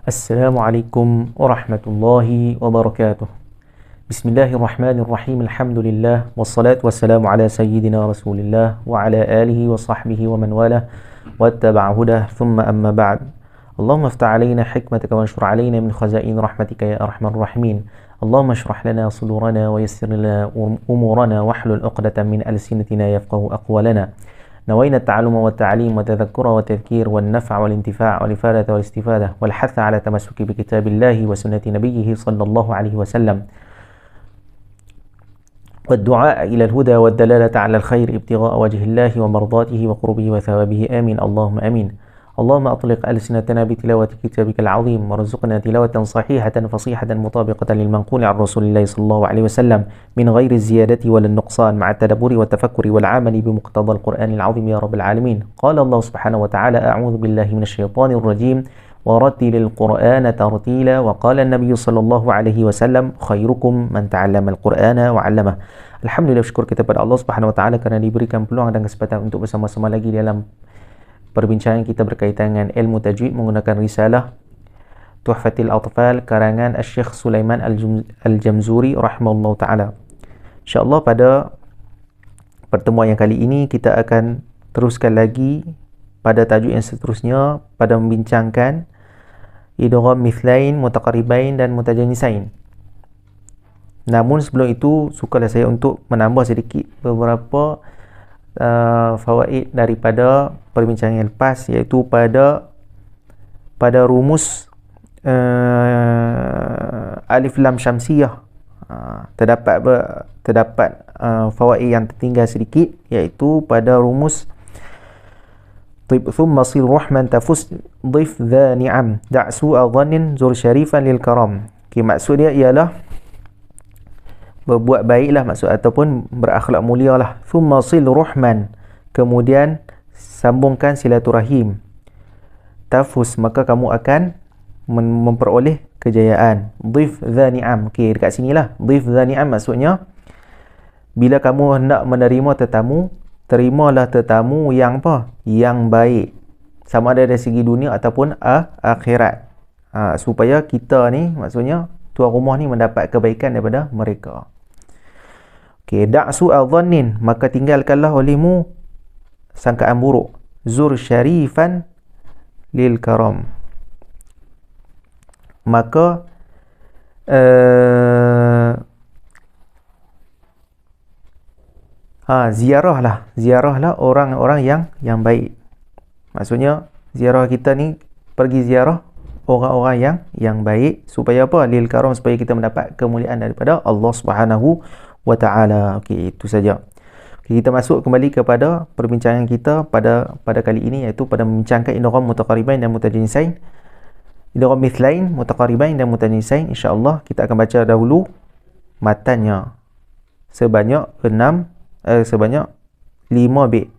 Assalamualaikum warahmatullahi wabarakatuh. Bismillahirrahmanirrahim. Alhamdulillah wassalatu wassalamu ala sayyidina Rasulillah wa ala alihi wa sahbihi wa man walah wattaba'a hudah thumma amma ba'd. Allahumma iftah alaina hikmataka wa anshur alaina min khazain rahmatika ya arhamar rahimin. Allahumma shrah lana sudurana wa yassir lana umurana wahlul 'uqdatam min alsinatina yafqahu aqwalana. نوينا التعلم والتعليم والتذكر والتذكير والنفع والانتفاع والإفادة والاستفادة والحث على تمسك بكتاب الله وسنة نبيه صلى الله عليه وسلم والدعاء إلى الهدى والدلالة على الخير ابتغاء وجه الله ومرضاته وقربه وثوابه آمين اللهم آمين. اللهم أطلق ألسنتنا بتلاوة كتابك العظيم وارزقنا تلاوة صحيحة فصيحة مطابقة للمنقول عن رسول الله صلى الله عليه وسلم من غير الزيادة ولا النقصان مع التدبر والتفكر والعمل بمقتضى القرآن العظيم يا رب العالمين. قال الله سبحانه وتعالى أعوذ بالله من الشيطان الرجيم ورتل القرآن ترتيلا وقال النبي صلى الله عليه وسلم خيركم من تعلم القرآن وعلمه. Alhamdulillah, syukur kita pada Allah Subhanahu wa taala kerana diberikan peluang dan kesempatan untuk bersama-sama lagi dalam perbincangan kita berkaitan dengan ilmu tajwid menggunakan risalah Tuhfatil Atfal karangan Syekh Sulaiman Al-Jamzuri rahimahullah ta'ala. InsyaAllah pada pertemuan yang kali ini kita akan teruskan lagi pada tajuk yang seterusnya pada membincangkan idgham mithlain, mutaqaribain dan mutajanisain. Namun sebelum itu sukalah saya untuk menambah sedikit beberapa fawaid daripada perbincangan yang lepas, iaitu pada rumus alif lam syamsiyah terdapat fawaid yang tertinggal sedikit, iaitu pada rumus thumma sil rahman tafus dhif dha ni'am da'su adhanin zur syarifan lil karam. Maksud dia ialah berbuat baiklah, maksud ataupun berakhlak mulialah. Thumma sil rahman, kemudian sambungkan silaturahim. Tafus, maka kamu akan memperoleh kejayaan. Dhif dha ni'am. Okey, dekat sinilah dhif dha ni'am maksudnya bila kamu hendak menerima tetamu, terimalah tetamu yang apa? Yang baik. Sama ada dari segi dunia ataupun akhirat. Supaya kita ni, maksudnya tuan rumah ni mendapat kebaikan daripada mereka. Okey, da'su adhannin, maka tinggalkanlah olehmu sangkaan buruk. Zur syarifan lil karam, maka ziarahlah orang-orang yang baik. Maksudnya ziarah kita ni pergi ziarah orang-orang yang baik, supaya apa? Lil karam, supaya kita mendapat kemuliaan daripada Allah Subhanahu wa ta'ala. Okey, itu saja. Okay, kita masuk kembali kepada perbincangan kita pada kali ini, iaitu pada membincangkan idgham mutaqaribain dan mutajanisain. Idgham mithlain, mutaqaribain dan mutajanisain. Insya-Allah kita akan baca dahulu matannya sebanyak 5 bait.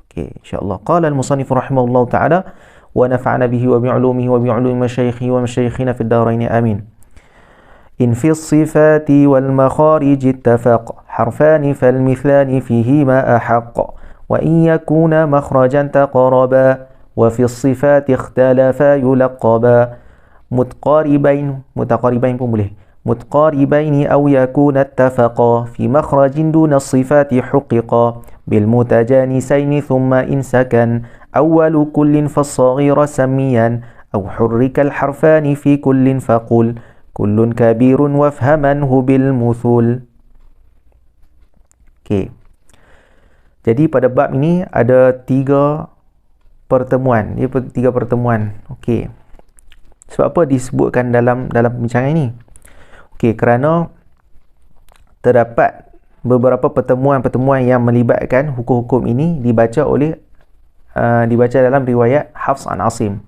Okey, insya-Allah. Qala al-musannif rahimahullahu ta'ala wa nafa'ana bihi wa bi'ulumihi wa bi'ulumi masyayikhi wa masyayikhina fid darain amin. إن في الصفات والمخارج اتفق حرفان فالمثلان فيهما أحق وإن يكون مخرجا تقربا وفي الصفات اختلفا يلقبا متقاربين أو يكون اتفقا في مخرج دون الصفات حققا بالمتجانسين ثم إن سكن أول كل فالصغير سميا أو حرك الحرفان في كل فقل kullun kabirun wafhamanhu bil muthul. Okey. Jadi pada bab ini ada 3 pertemuan. Dia 3 pertemuan. Okey. Sebab apa disebutkan dalam perbincangan ini? Okey, kerana terdapat beberapa pertemuan-pertemuan yang melibatkan hukum-hukum ini dibaca dalam riwayat Hafs an Asim.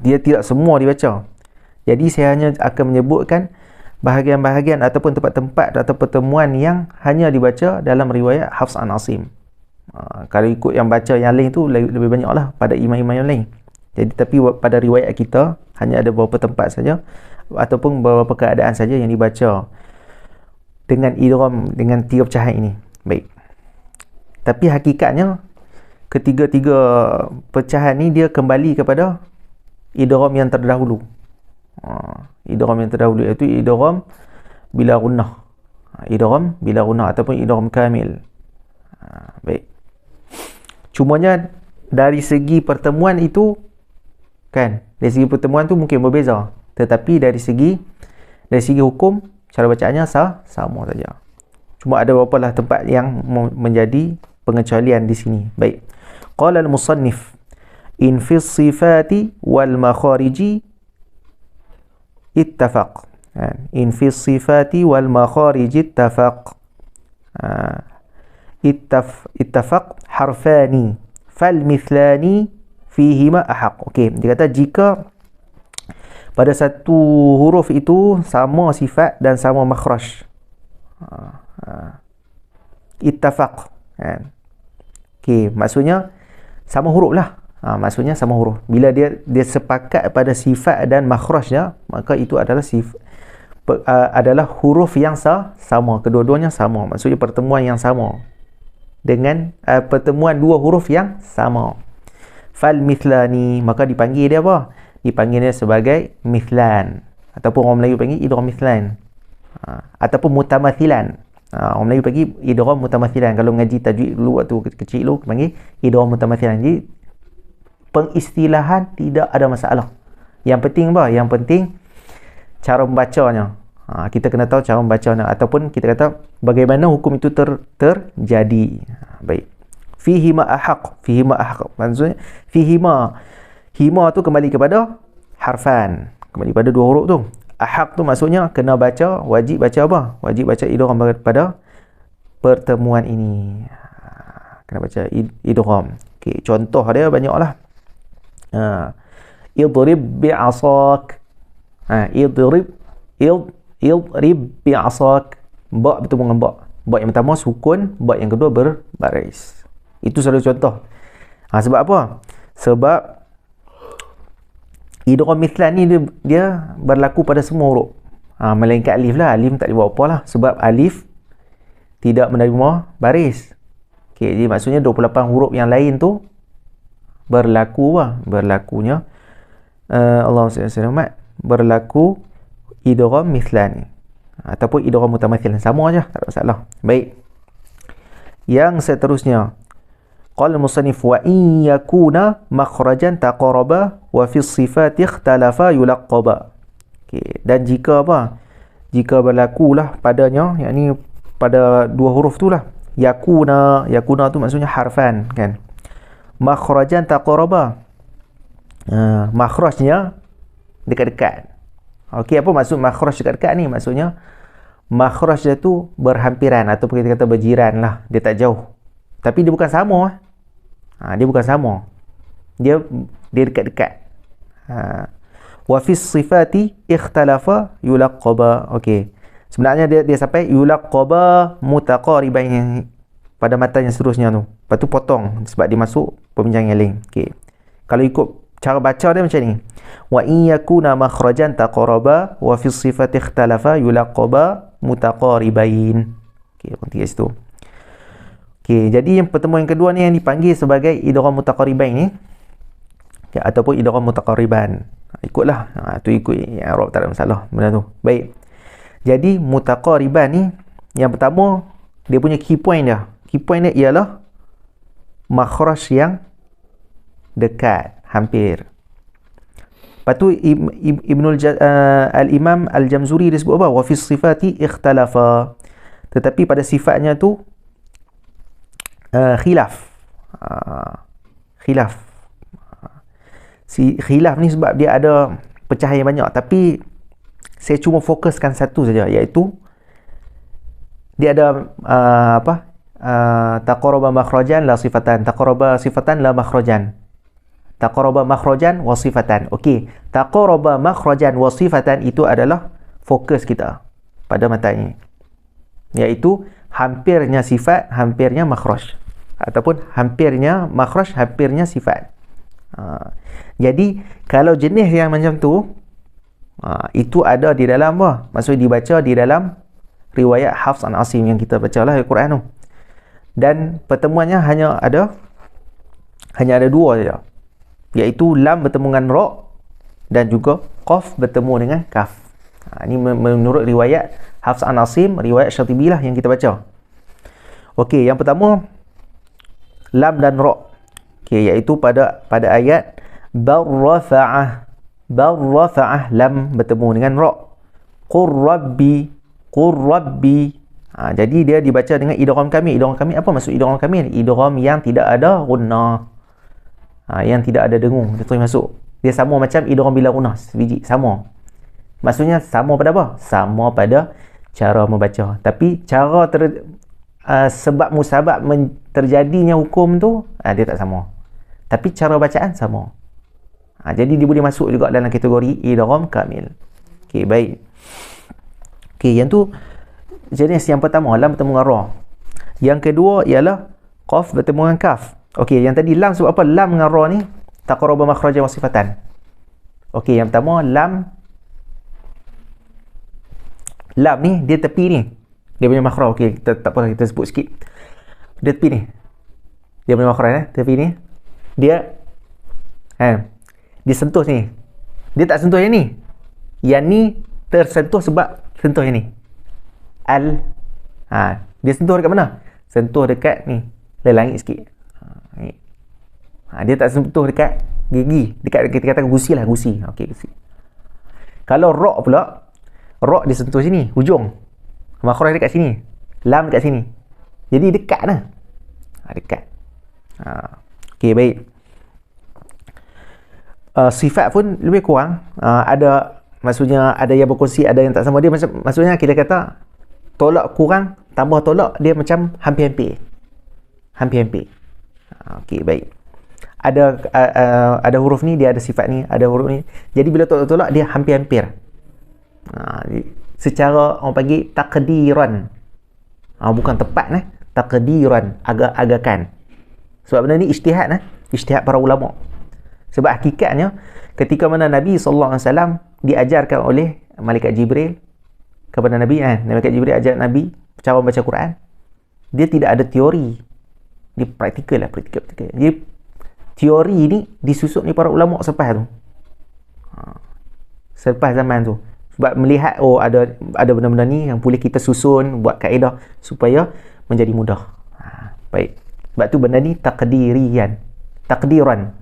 Dia tidak semua dibaca. Jadi saya hanya akan menyebutkan bahagian-bahagian ataupun tempat-tempat atau pertemuan yang hanya dibaca dalam riwayat Hafs an Asim. Kalau ikut yang baca yang lain tu lebih banyaklah pada imam-imam yang lain. Jadi tapi pada riwayat kita hanya ada beberapa tempat saja ataupun beberapa keadaan saja yang dibaca dengan idgham dengan 3 pecahan ini. Baik. Tapi hakikatnya ketiga-tiga pecahan ni dia kembali kepada idgham yang terdahulu. Idgham yang terdahulu iaitu idgham bila gunnah. Idgham bila gunnah ataupun idgham kamil. Baik. Cumanya dari segi pertemuan itu kan, dari segi pertemuan tu mungkin berbeza, tetapi dari segi hukum cara bacaannya sama saja. Cuma ada beberapa lah tempat yang menjadi pengecualian di sini. Baik. Qala al-musannif in fi sifati wal makhariji ittafaq. In fi sifati wal makhariji ittafaq. Ittafaq harfani fal mithlani fihima ahaq. Okey, dia kata jika pada satu huruf itu sama sifat dan sama makhraj. Ittafaq. Okey, maksudnya sama huruf lah. Maksudnya sama huruf. Bila dia sepakat pada sifat dan makhrajnya, maka itu adalah adalah huruf yang sama. Kedua-duanya sama. Maksudnya pertemuan yang sama dengan pertemuan dua huruf yang sama. Fal mithlani, maka dipanggil dia apa? Dipanggil dia sebagai mithlan, ataupun orang Melayu panggil idgham mithlan, ataupun mutamathilan. Orang Melayu panggil idgham mutamathilan. Kalau ngaji tajwid dulu waktu kecil dulu panggil idgham mutamathilan. Jadi pengistilahan tidak ada masalah. Yang penting apa? Yang penting cara membacanya. Kita kena tahu cara membacanya, ataupun kita kata bagaimana hukum itu terjadi. Baik. Fihima ahaq. Fihima ahaq. Maksudnya fihima. Hima tu kembali kepada harfan. Kembali pada dua huruf tu. Ahaq tu maksudnya kena baca, wajib baca apa? Wajib baca idgham pada pertemuan ini. Kena baca idgham. Okey, contoh dia banyaklah. Idrib bi'asak. Idrib bi'asak. Ba bertemu dengan ba. Ba yang pertama sukun, ba yang kedua berbaris. Itu selalu contoh. Sebab apa? Sebab idgham mithlan ni dia berlaku pada semua huruf. Melainkan alif lah. Alif tak boleh buat apa lah. Sebab alif tidak menerima baris. Okay, jadi maksudnya 28 huruf yang lain tu berlaku lah. Berlakunya Allahumma salli ala Muhammad, berlaku idgham mithlan ataupun idgham mutamathilan. Sama aja, tak ada masalah. Baik. Yang seterusnya, qala al-musannif wa in yakuna makhrajan taqaraba wa fi sifati ikhtalafa yulaqqaba. Okey, dan jika apa? Jika berlakulah padanya, yakni pada dua huruf tu lah. Yakuna tu maksudnya harfan kan. Makhrajan taqaraba. Makhrajnya dekat-dekat. Okey, apa maksud makhraj dekat-dekat ni? Maksudnya makhraj dia tu berhampiran ataupun kita kata berjiran lah. Dia tak jauh. Tapi dia bukan sama. Dia bukan sama. Dia dekat-dekat. Wa fi sifati ikhtalafa yulaqqaba. Okey. Sebenarnya dia sampai yulaqqaba mutaqariban pada matan yang seterusnya tu. Lepas tu potong sebab dia masuk pembincangan yang lain. Okey. Kalau ikut cara baca dia macam ni. Wa in yakuna makhrajan taqaraba wa fi sifati ikhtalafa yulaqqaba mutaqaribain. Okey, berhenti kat situ. Okey, jadi yang pertemuan yang kedua ni yang dipanggil sebagai idgham mutaqaribain ni, okay, ataupun idgham mutaqariban. Ikutlah. Tu ikut yang Arab, tak ada masalah benda tu. Baik. Jadi mutaqariban ni yang pertama dia punya key point dia. Key point dia ialah makhraj yang dekat, hampir. Lepas tu Al-Imam Al-Jamzuri dia sebut apa? Wa fi sifati ikhtalafa. Tetapi pada sifatnya tu khilaf. Khilaf. Khilaf ni sebab dia ada pecahan yang banyak, tapi saya cuma fokuskan satu saja, iaitu dia ada taqaraba makhrajan la sifatan, taqaraba sifatan la makhrajan, taqaraba makhrajan wa sifatan. Okey, taqaraba makhrajan wa sifatan itu adalah fokus kita pada matan ini, iaitu hampirnya sifat, hampirnya makhraj, ataupun hampirnya makhraj, hampirnya sifat. Jadi kalau jenis yang macam tu, itu ada di dalam apa? Maksudnya dibaca di dalam riwayat Hafs an Asim yang kita bacalah Al-Quran tu. Dan pertemuannya hanya ada dua saja, iaitu lam bertemu dengan ra dan juga qaf bertemu dengan kaf. Ini menurut riwayat Hafs an Asim, riwayat Syatibi lah yang kita baca. Okey, yang pertama lam dan ra. Okey, iaitu pada ayat bal rafa'ah lam bertemu dengan ra. Qur rabbi. Jadi dia dibaca dengan idgham kamil. Idgham kamil apa maksud idgham kamil? Idgham yang tidak ada gunnah. Yang tidak ada dengung, dia terus masuk. Dia sama macam idgham bila gunnah, sebiji, sama. Maksudnya sama pada apa? Sama pada cara membaca. Tapi cara sebab musabab terjadinya hukum tu dia tak sama. Tapi cara bacaan sama. Jadi dia boleh masuk juga dalam kategori idgham kamil. Okey, baik. Okey, yang tu jenis yang pertama, lam bertemu dengan ra. Yang kedua ialah qaf bertemu dengan kaf. Okey, yang tadi lam sebab apa? Lam dengan ra ni taqarraba makhrajan wa sifatan. Okey, yang pertama lam ni dia tepi ni. Dia punya makhraj. Okey, kita tak apa, kita sebut sikit. Dia tepi ni. Dia punya makhraj tepi ni. Dia dia sentuh sini. Dia tak sentuh yang ni. Yang ni tersentuh sebab sentuh yang ni. Dia sentuh dekat mana? Sentuh dekat ni, langit sikit. Ni. Dia tak sentuh dekat gigi, dekat kita kata gusi lah, gusi. Okey, gusi. Kalau ra pula, ra dia sentuh sini, hujung. Makhraj dekat sini. Lam dekat sini. Jadi dekat lah. Dekat. Okey, baik. Sifat pun lebih kurang. Maksudnya ada yang berkongsi, ada yang tak sama. Dia maksudnya kita kata tolak kurang tambah tolak, dia macam hampir-hampir. Okey, baik. Ada huruf ni, dia ada sifat ni, ada huruf ni. Jadi bila tolak dia hampir-hampir. Secara orang panggil takdiran. Bukan tepat takdiran, agak-agakan. Sebab benda ni ijtihad ijtihad para ulama. Sebab hakikatnya ketika mana Nabi SAW diajarkan oleh Malaikat Jibril kepada Nabi, Malaikat Jibril ajar Nabi cara membaca Quran, dia tidak ada teori, dia praktikal. Jadi teori ni disusun ni para ulama selepas tu, selepas zaman tu, sebab melihat ada benda-benda ni yang boleh kita susun buat kaedah supaya menjadi mudah. Baik, sebab tu benda ni takdiran,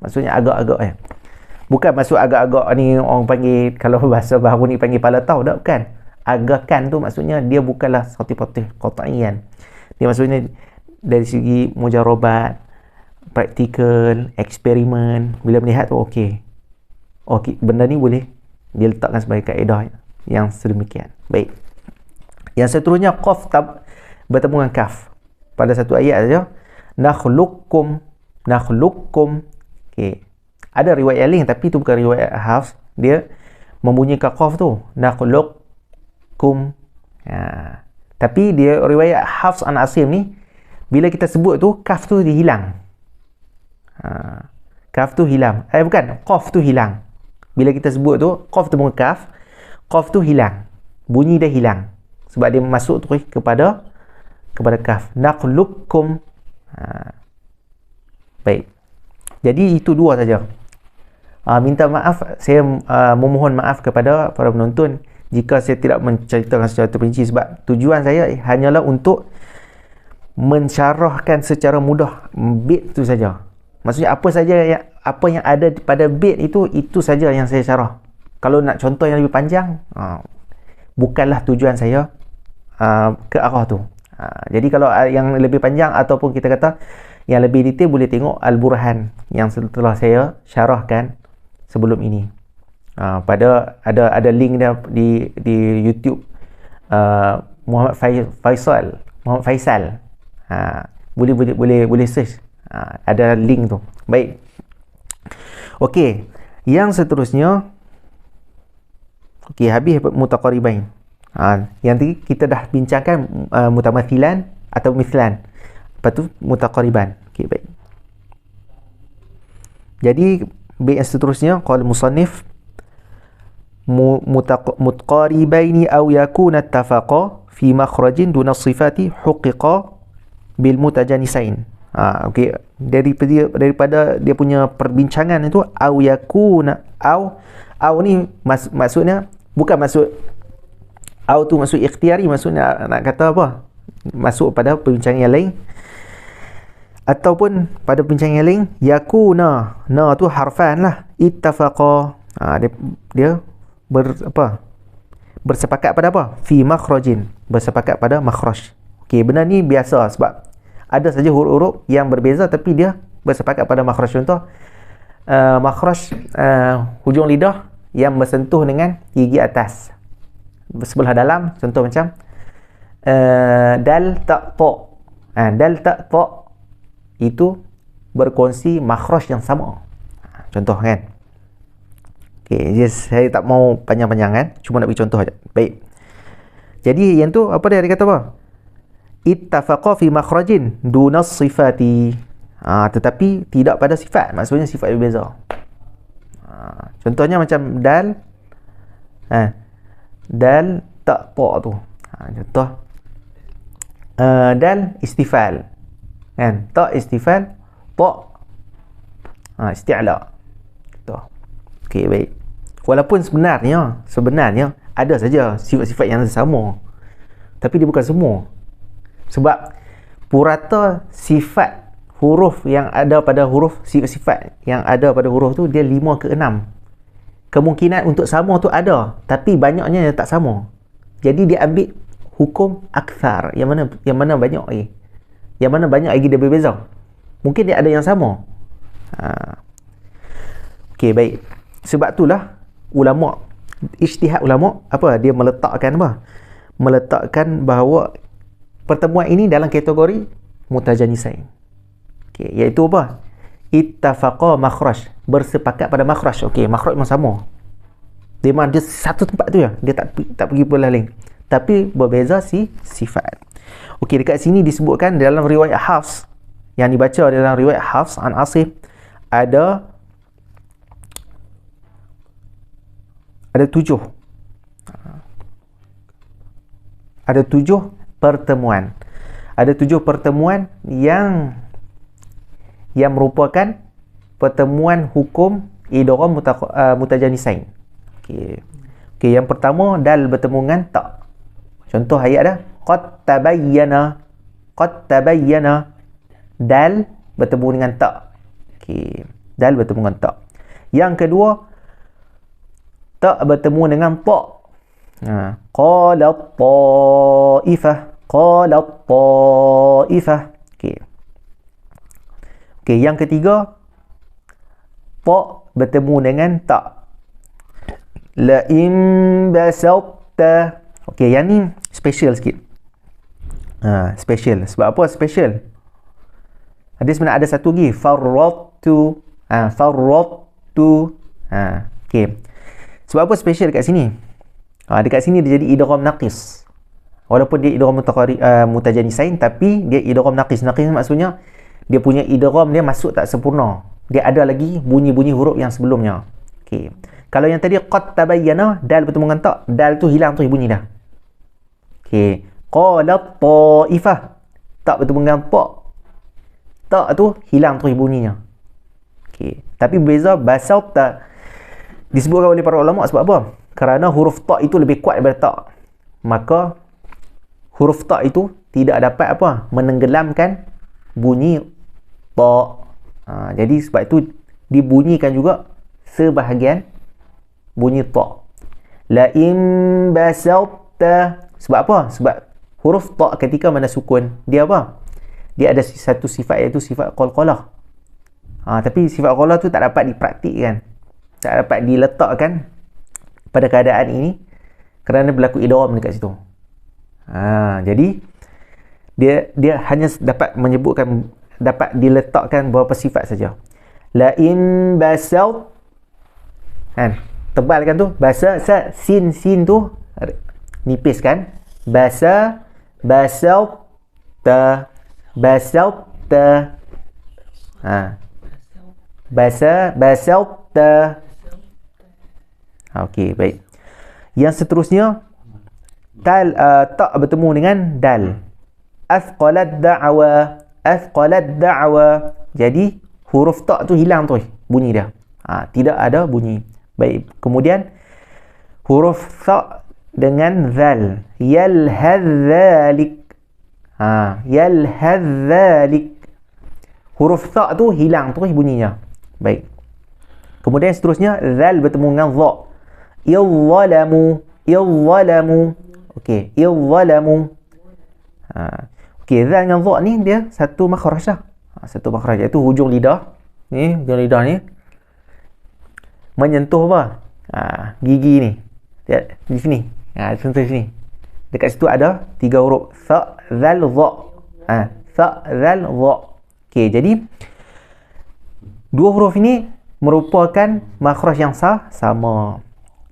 maksudnya agak-agak bukan maksud agak-agak ni orang panggil, kalau bahasa baru ni panggil pala tahu, tak, bukan. Agakan tu maksudnya dia bukanlah satu-satu qat'iyan. Dia maksudnya dari segi mujarobat, praktikal, eksperimen, bila melihat tu okey, benda ni boleh diletakkan sebagai kaedah yang sedemikian. Baik. Yang seterusnya qaf bertemu dengan kaf. Pada satu ayat saja, nakhluqukum. Okey. Ada riwayat lain tapi itu bukan riwayat Hafs. Dia membunyikan qaf tu, nakhluqukum. Tapi dia riwayat Hafs an Asim ni, bila kita sebut tu kaf tu dia hilang. Kaf tu hilang. Bukan, qaf tu hilang. Bila kita sebut tu qaf temu kaf, qaf tu hilang. Bunyi dia hilang. Sebab dia masuk terus kepada kaf. Nakhluqukum. Baik. Jadi itu dua saja. Minta maaf, saya memohon maaf kepada para penonton jika saya tidak menceritakan secara terperinci, sebab tujuan saya hanyalah untuk mensyarahkan secara mudah bait itu saja. Maksudnya apa yang ada pada bait itu saja yang saya syarah. Kalau nak contoh yang lebih panjang, bukanlah tujuan saya ke arah tu. Jadi kalau yang lebih panjang ataupun kita kata yang lebih detail, boleh tengok Al-Burhan yang setelah saya syarahkan sebelum ini. Ada link dia di YouTube, Muhammad Faisal. Boleh search. Ada link tu. Baik. Okey, yang seterusnya, habis mutaqaribain. Yang tadi kita dah bincangkan mutamathilan atau mithlan. Lepas tu mutaqariban. Okey, baik. Jadi bait yang seterusnya, qala musannif mutaqaribaini aw yakuna ittafaqa fi makhrajin duna sifati huqiqa bil mutajanisain. Okey, daripada dia punya perbincangan itu, aw Au ni maksudnya bukan maksud au tu maksud ikhtiari, maksudnya nak kata apa? Masuk pada perbincangan yang lain. Ataupun pada perbincangan yang lain, yakuna, na tu harfan lah, ittafaqa, dia bersepakat pada apa? Fi makhrajin, bersepakat pada makhraj. Okey, benda ni biasa sebab ada saja huruf-huruf yang berbeza tapi dia bersepakat pada makhraj. Contoh makhraj hujung lidah yang bersentuh dengan gigi atas sebelah dalam, contoh macam dal ta ta. Dal ta ta itu berkongsi makhraj yang sama. Contoh kan. Okey, saya tak mau panjang-panjang kan, cuma nak bagi contoh saja. Baik. Jadi yang tu apa dia kata apa? Ittafaqa fi makhrajin dunas sifati. Tetapi tidak pada sifat, maksudnya sifat berbeza. Contohnya macam dal dal ta ta tu. Contoh dal istifal. Kan? Ta istifal, ta isti'la. Tu. Okey, baik. Walaupun sebenarnya ada saja sifat-sifat yang sama. Tapi dia bukan semua. Sebab purata sifat huruf yang ada pada huruf, sifat-sifat yang ada pada huruf tu dia 5 ke 6. Kemungkinan untuk sama tu ada, tapi banyaknya yang tak sama. Jadi dia ambil hukum akthar, yang mana banyak lagi. Yang mana banyak lagi dia berbeza. Mungkin dia ada yang sama. Okey, baik. Sebab itulah ulama, ijtihad ulama apa? Dia meletakkan bahawa pertemuan ini dalam kategori mutajanisain. Okey, iaitu apa? Ittafaqa makhraj, bersepakat pada makhraj. Okey, makhraj memang sama. Dia memang dia satu tempat tu ya. Dia tak pergi pula lain. Tapi berbeza sifat. Okey, dekat sini disebutkan dalam riwayat Hafs, yang dibaca dalam riwayat Hafs an Asim, ada 7 pertemuan. Ada 7 pertemuan yang merupakan pertemuan hukum idgham mutajanisain. Okey, yang pertama dal bertemu dengan ta. Contoh ayat dah, qad tabayyana, dal bertemu dengan ta. Okey, dal bertemu dengan ta. Yang kedua, ta bertemu dengan ta. Qalat ta'ifah. Okey, yang ketiga, ta bertemu dengan ta. La in basawta. Okey, yang ni special sikit. Special. Sebab apa special? Dia sebenarnya ada satu lagi, farrattu. Okey. Sebab apa special dekat sini? Dekat sini dia jadi idgham naqis. Walaupun dia idgham mutajanisain, tapi dia idgham naqis. Naqis maksudnya dia punya idgham dia masuk tak sempurna. Dia ada lagi bunyi-bunyi huruf yang sebelumnya. Okey. Kalau yang tadi qad tabayyana, dal bertemu dengan ta, dal tu hilang tu bunyi dah. Okey. Qalat ta'ifah, ta bertemu dengan ta, ta tu hilang tu bunyinya. Okey. Tapi berbeza basal ta disebutkan oleh para ulama sebab apa? Kerana huruf ta itu lebih kuat daripada ta. Maka huruf ta itu tidak dapat apa? Menenggelamkan bunyi ta. Jadi sebab itu dibunyikan juga sebahagian bunyi ta. La in basalta. Sebab apa? Sebab huruf ta ketika mana sukun, dia apa? Dia ada satu sifat, iaitu sifat qalqalah. Tapi sifat qalqalah tu tak dapat dipraktikkan, tak dapat diletakkan pada keadaan ini kerana berlaku idgham dekat situ. Jadi dia hanya dapat menyebutkan, dapat diletakkan beberapa sifat saja. La in basal, kan, tebalkan tu, basa sin tu nipis kan, basal ta. Basal ta. Okey, baik. Yang seterusnya ta bertemu dengan dal. Athqalat da'wa. Jadi huruf ta tu hilang tu bunyi dia. Tidak ada bunyi. Baik, kemudian huruf tha dengan zal. Yalhadzalik. Yalhadzalik. Huruf tha tu hilang terus bunyinya. Baik. Kemudian seterusnya zal bertemu dengan dha. Izzalamu. Izzalamu. Okey, izzalamu. Okey, zal dengan dha ni dia satu makhraj lah. Satu makhraj, iaitu hujung lidah. Ni, hujung lidah ni menyentuh apa? Gigi ni. Di sini. Sentuh sini. Dekat situ ada 3 huruf. Tha, zal, dha. Tha, zal, dha. Okey, jadi 2 huruf ini merupakan makhraj yang sama.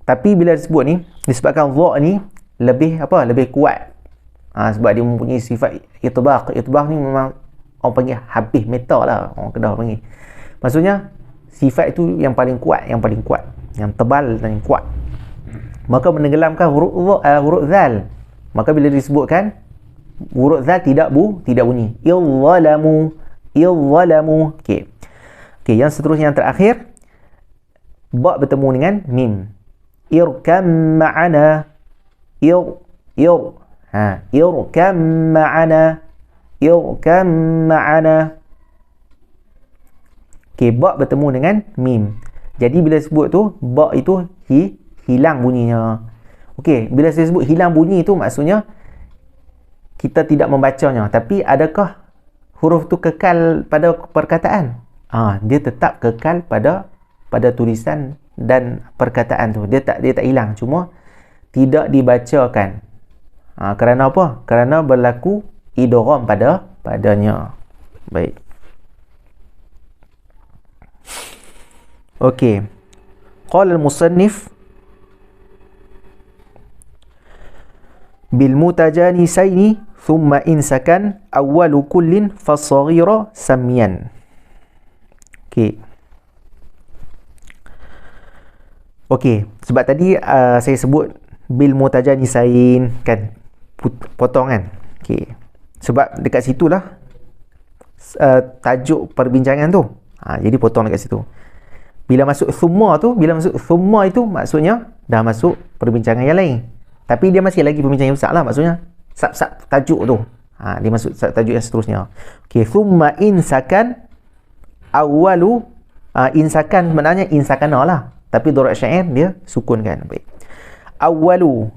Tapi bila disebut ni, disebabkan dha ni lebih kuat. Sebab dia mempunyai sifat itbaq. Itbaq ni memang orang panggil habis metal lah, orang Kedah panggil. Maksudnya sifat itu yang paling kuat, yang tebal dan yang kuat. Maka menenggelamkan huruf zal. Maka bila disebutkan huruf zal tidak bunyi. Izzalamu. Okey. Okey, yang seterusnya yang terakhir, ba bertemu dengan mim. Irkam ma'ana. Irkam ma'ana. Irkam ma'ana. Okey, ba bertemu dengan mim. Jadi bila sebut tu, ba itu hilang bunyinya. Okey, bila saya sebut hilang bunyi itu maksudnya kita tidak membacanya. Tapi adakah huruf tu kekal pada perkataan? Dia tetap kekal pada tulisan dan perkataan tu. Dia tak hilang, cuma tidak dibacakan. Kerana apa? Kerana berlaku idgham padanya. Baik. Okey. Qala al-musannif bil mutajanisaini thumma insakan awwalu kullin fas-saghira samyan. Okey. Okey, sebab tadi saya sebut bil mutajanisain kan, potongan. Okey. Sebab dekat situlah tajuk perbincangan tu. Jadi potong dekat situ. Bila masuk thumma itu maksudnya dah masuk perbincangan yang lain. Tapi dia masih lagi perbincangan yang besar lah, maksudnya sub-sub tajuk tu. Dia masuk tajuk yang seterusnya. Okey, thumma insakan awwalu. Insakan sebenarnya insakana lah. Tapi dharat syair dia sukunkan. Baik. Awwalu.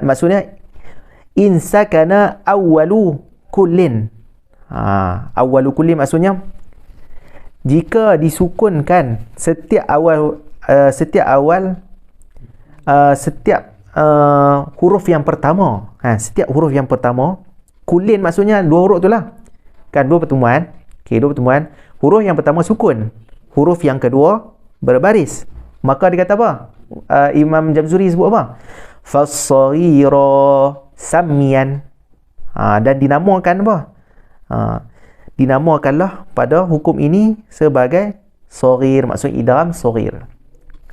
Maksudnya insakana awwalu kullin. Awwalu kullin maksudnya jika disukunkan setiap huruf yang pertama. Setiap huruf yang pertama. Kullin maksudnya 2 huruf tu lah. Kan 2 pertemuan. Okey, 2 pertemuan. Huruf yang pertama sukun. Huruf yang kedua berbaris. Maka dia kata apa? Imam Jamzuri sebut apa? Fas-saghira samyan. Dan dinamakan apa? Dinamakanlah pada hukum ini sebagai saghir, maksud idgham saghir.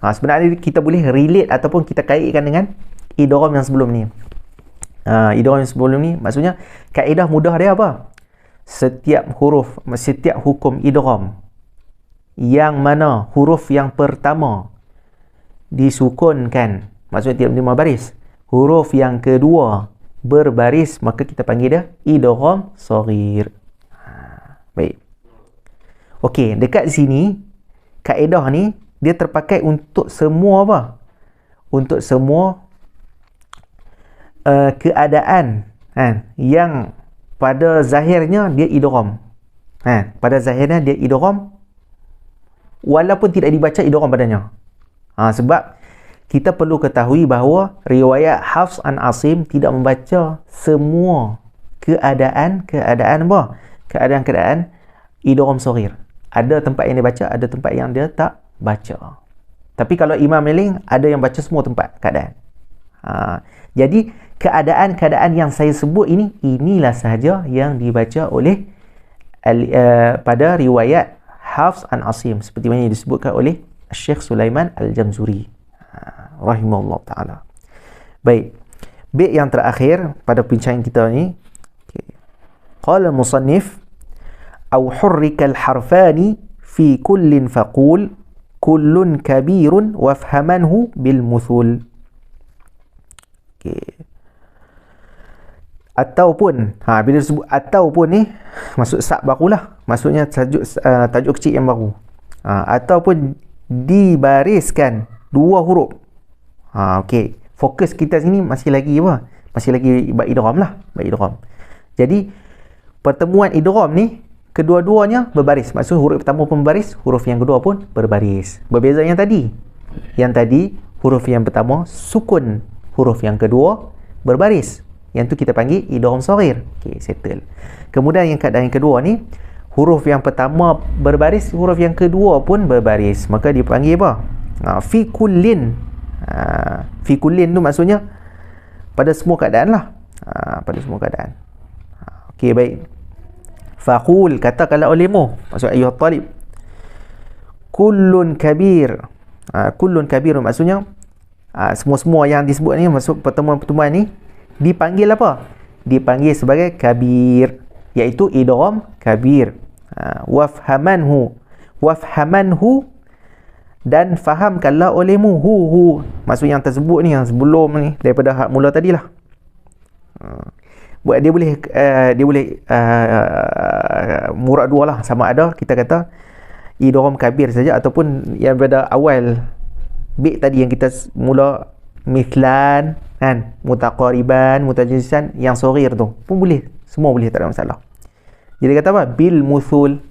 Sebenarnya kita boleh relate ataupun kita kaitkan dengan idgham yang sebelum ni. Idgham yang sebelum ni maksudnya kaedah mudah dia apa? Setiap hukum idgham yang mana huruf yang pertama disukunkan, maksudnya tidak 5 baris, huruf yang kedua berbaris, maka kita panggil dia idgham saghir. Baik. Okey, dekat sini kaedah ni dia terpakai untuk semua apa? Untuk semua keadaan yang pada zahirnya dia idgham. Pada zahirnya dia idgham walaupun tidak dibaca idgham padanya. Sebab kita perlu ketahui bahawa riwayat Hafs an Asim tidak membaca semua keadaan apa? Keadaan idgham saghir. Ada tempat yang dia baca, ada tempat yang dia tak baca. Tapi kalau Imam Malik ada yang baca semua tempat keadaan. Jadi keadaan-keadaan yang saya sebut ini, inilah sahaja yang dibaca oleh pada riwayat Hafs an Asim, seperti mana yang disebutkan oleh Syekh Sulaiman Al-Jamzuri rahimahullah ta'ala. Baik, bait yang terakhir pada perbincangan kita ni. Qala musannif aw hurrika al-harfani fi kullin faqul kullun kabirun wafhamanhu bil muthul. Okey. Ataupun bila disebut ataupun ni maksud sak barulah, maksudnya tajuk kecil yang baru. Ataupun dibariskan dua huruf. Okey, fokus kita sini masih lagi apa? Masih lagi bab idgham lah, bab idgham. Jadi pertemuan idgham ni kedua-duanya berbaris. Maksud huruf pertama pun berbaris, huruf yang kedua pun berbaris. Berbeza yang tadi. Yang tadi huruf yang pertama sukun, huruf yang kedua berbaris. Yang tu kita panggil idgham shaghir. Okey, settle. Kemudian yang keadaan yang kedua ni, huruf yang pertama berbaris, huruf yang kedua pun berbaris. Maka dipanggil apa? Fi kullin. Fi kullin tu maksudnya pada semua keadaan lah. Pada semua keadaan. Okey, baik. Faqul, katakanlah olehmu, maksud ayuhat talib, kullun kabir. Kullun kabir maksudnya semua-semua yang disebut ni, masuk pertemuan-pertemuan ni dipanggil apa? Dipanggil sebagai kabir, iaitu idgham kabir. Wafhamanhu, wafhamanhu, dan fahamkanlah olehmu hu. Maksud yang tersebut ni, yang sebelum ni, daripada hak mula tadilah. Buat dia boleh murad dua lah, sama ada kita kata idgham kabir saja ataupun yang pada awal bait tadi yang kita mula mithlan kan, mutaqariban, mutajanisan, yang shaghir tu pun boleh, semua boleh, tak ada masalah. Jadi kata apa? Bil muthul,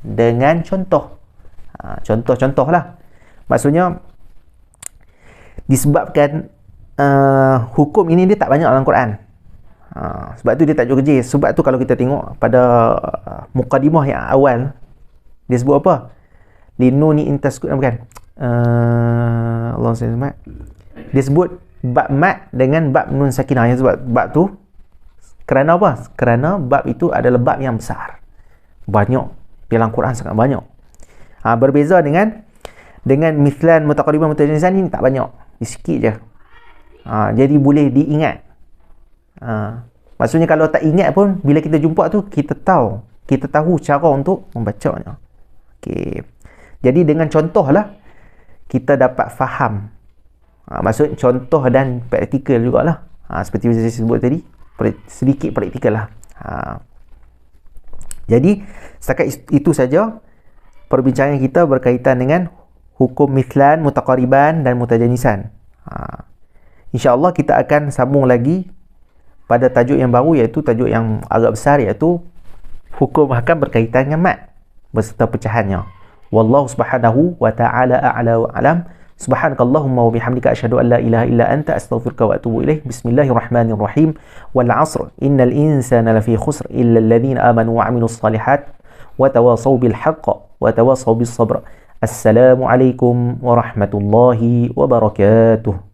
dengan contoh. Contoh-contoh lah. Maksudnya disebabkan hukum ini dia tak banyak dalam Quran. Sebab tu dia tajuk kecil. Sebab tu kalau kita tengok pada mukadimah yang awal, dia sebut apa? Linuni intaskut, bukan? Allah SWT. Dia sebut bab mat dengan bab nun sakinah. Yang sebab bab tu kerana apa? Kerana bab itu adalah bab yang besar. Banyak. Dalam Quran sangat banyak. Berbeza dengan mithlan, mutaqariban, mutajanisan ni tak banyak. Sikit je. Jadi boleh diingat. Maksudnya kalau tak ingat pun, bila kita jumpa tu kita tahu cara untuk membacanya. Okey. Jadi dengan contoh lah kita dapat faham. Maksud contoh dan praktikal jugalah. Seperti yang saya sebut tadi, sedikit praktikal lah. Jadi setakat itu saja perbincangan kita berkaitan dengan hukum mithlan, mutaqariban dan mutajanisan. InsyaAllah kita akan sambung lagi pada tajuk yang baru, iaitu tajuk yang agak besar, iaitu hukum hakam berkaitan dengan mat beserta pecahannya. Wallahu subhanahu wa ta'ala a'la wa alam. Subhanakallahumma wa bihamdika asyhadu an la ilaha illa anta astaghfiruka wa atubu ilaik. Bismillahirrahmanirrahim. Wal 'asr innal insana lafi khusr illa alladhina amanu wa 'amilus shalihat wa tawasaw bil haqq wa tawasaw bis sabr. Assalamu alaikum warahmatullahi wabarakatuh.